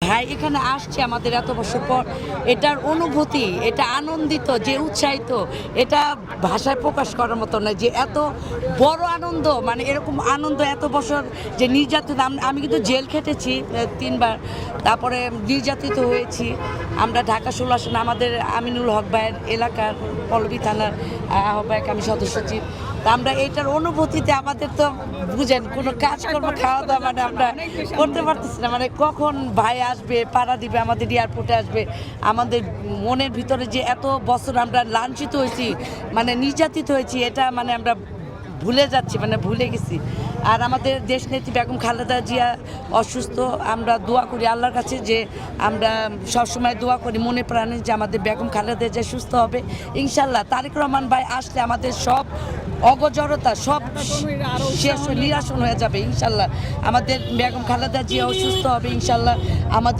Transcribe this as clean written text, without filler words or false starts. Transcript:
ভাই এখানে আসছে আমাদের এত বছর পর, এটার অনুভূতি, এটা আনন্দিত, যে উৎসাহিত, এটা ভাষায় প্রকাশ করার মতো নয়। যে এত বড় আনন্দ, মানে এরকম আনন্দ এত বছর যে নির্যাতিত, আমি কিন্তু জেল খেটেছি 3বার, তারপরে নির্যাতিত হয়েছি। আমরা ঢাকা 16 আসন, আমাদের আমিনুল হক ভাইয়ের এলাকার পল্লবী থানার আহ্বায়ক, আমি সদস্য সচিব। তা আমরা এটার অনুভূতিতে আমাদের তো বুঝেন কোনো কাজকর্ম খাওয়া দাওয়া মানে আমরা করতে পারতেছি না, মানে কখন ভাই আসবে, পাড়া দিবে, আমাদের এয়ারপোর্টে আসবে। আমাদের মনের ভিতরে যে এত বছর আমরা লাঞ্ছিত হয়েছি, মানে নির্যাতিত হয়েছি, এটা মানে আমরা ভুলে যাচ্ছি, মানে ভুলে গেছি। আর আমাদের দেশনেত্রী বেগম খালেদা জিয়া অসুস্থ, আমরা দোয়া করি আল্লাহর কাছে, যে আমরা সবসময় দোয়া করি মনে প্রাণে যে আমাদের বেগম খালেদা জিয়া সুস্থ হবে ইনশাল্লাহ। তারেক রহমান ভাই আসলে আমাদের সব অগজড়তা সব শেষ নিরাসন হয়ে যাবে ইনশাল্লাহ। আমাদের বেগম খালেদা জিয়াও সুস্থ হবে ইনশাল্লাহ। আমাদের